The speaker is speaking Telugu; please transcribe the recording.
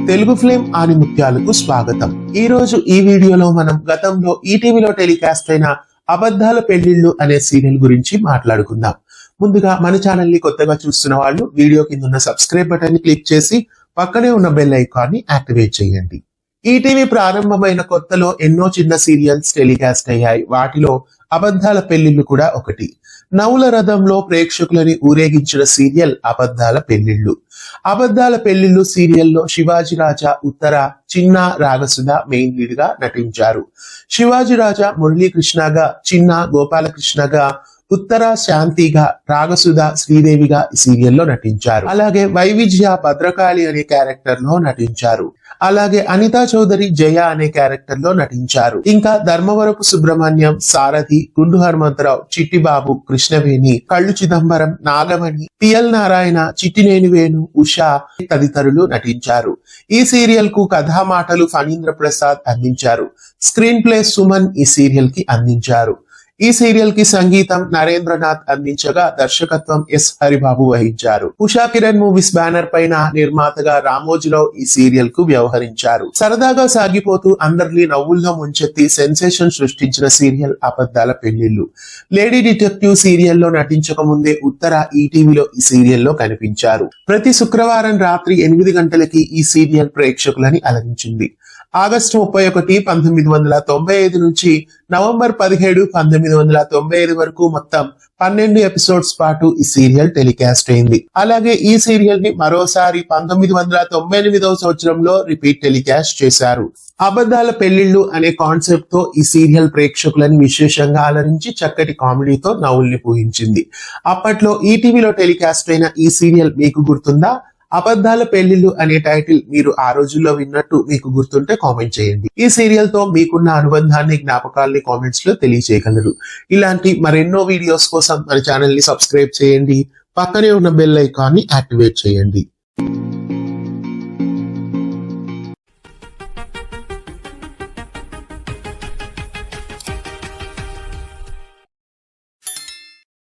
తెలుగు ఫ్లేమ్ ఆణిముత్యాలకు స్వాగతం. ఈ రోజు ఈ వీడియోలో మనం గతంలో ఈటీవీలో టెలికాస్ట్ అయిన అబద్ధాల పెళ్లిళ్ళు అనే సీరియల్ గురించి మాట్లాడుకుందాం. ముందుగా మన ఛానల్ ని కొత్తగా చూస్తున్న వాళ్ళు వీడియో కింద ఉన్న సబ్స్క్రైబ్ బటన్ ని క్లిక్ చేసి పక్కనే ఉన్న బెల్ ఐకాన్ ని యాక్టివేట్ చేయండి. ఈటీవీ ప్రారంభమైన కొత్తలో ఎన్నో చిన్న సీరియల్స్ టెలికాస్ట్ అయ్యాయి. వాటిలో అబద్ధాల పెళ్లిళ్ళు కూడా ఒకటి. నవుల రథంలో ప్రేక్షకులని ఊరేగించిన సీరియల్ అబద్ధాల పెళ్లిళ్ళు. అబద్ధాల పెళ్లిళ్ళు సీరియల్లో శివాజీ రాజా, ఉత్తర, చిన్న, రాగసుధ మెయిన్ లీడ్ గా నటించారు. శివాజీ రాజా మురళీకృష్ణగా, చిన్న గోపాలకృష్ణగా, ఉత్తర శాంతిగా, రాగసుధ శ్రీదేవిగా ఈ సీరియల్లో నటించారు. అలాగే వైవిజయ భద్రకాళి అనే క్యారెక్టర్ లో నటించారు. అలాగే అనితా చౌదరి జయ అనే క్యారెక్టర్ లో నటించారు. ఇంకా ధర్మవరపు సుబ్రహ్మణ్యం, సారథి, గుండు హనుమంతరావు, చిట్టిబాబు, కృష్ణవేణి, కళ్ళు చిదంబరం, నాగమణి, పిఎల్ నారాయణ, చిట్టినేని వేణు, ఉషా తదితరులు నటించారు. ఈ సీరియల్ కు కథామాటలు ఫణీంద్ర ప్రసాద్ అందించారు. స్క్రీన్ ప్లే సుమన్ ఈ సీరియల్ కి అందించారు. ఈ సీరియల్ కి సంగీతం నరేంద్రనాథ్ అందించగా దర్శకత్వం ఎస్ హరిబాబు వహించారు. ఉషా కిరణ్ మూవీస్ బ్యానర్ పైన నిర్మాతగా రామోజీరావు ఈ సీరియల్ కు వ్యవహరించారు. సరదాగా సాగిపోతూ అందరినీ నవ్వుల్లో ముంచెత్తి సెన్సేషన్ సృష్టించిన సీరియల్ అబద్ధాల పెళ్లిళ్ళు. లేడీ డిటెక్టివ్ సీరియల్లో నటించక ముందే ఉత్తర ఈటీవీలో ఈ సీరియల్లో కనిపించారు. ప్రతి శుక్రవారం రాత్రి 8 గంటలకి ఈ సీరియల్ ప్రేక్షకులని అలరించింది. ఆగస్టు 31, 1995 నుంచి నవంబర్ 17, 1995 వరకు మొత్తం 12 ఎపిసోడ్స్ పాటు ఈ సీరియల్ టెలికాస్ట్ అయింది. అలాగే ఈ సీరియల్ ని మరోసారి 1998వ సంవత్సరంలో రిపీట్ టెలికాస్ట్ చేశారు. అబద్ధాల పెళ్లిళ్ళు అనే కాన్సెప్ట్ తో ఈ సీరియల్ ప్రేక్షకులని విశేషంగా అలరించి చక్కటి కామెడీతో నవ్వుల్ని పూయించింది. అప్పట్లో ఈటీవీలో టెలికాస్ట్ అయిన ఈ సీరియల్ మీకు గుర్తుందా? అబద్ధాల పెళ్లిళ్ళు అనే టైటిల్ మీరు ఆ రోజుల్లో విన్నట్టు మీకు గుర్తుంటే కామెంట్ చేయండి. ఈ సీరియల్ తో మీకున్న అనుబంధాన్ని, జ్ఞాపకాల్ని కామెంట్స్ లో తెలియజేయగలరు. ఇలాంటి మరెన్నో వీడియోస్ కోసం మన ఛానల్ ని సబ్స్క్రైబ్ చేయండి. పక్కనే ఉన్న బెల్ ఐకాన్ ని యాక్టివేట్ చేయండి.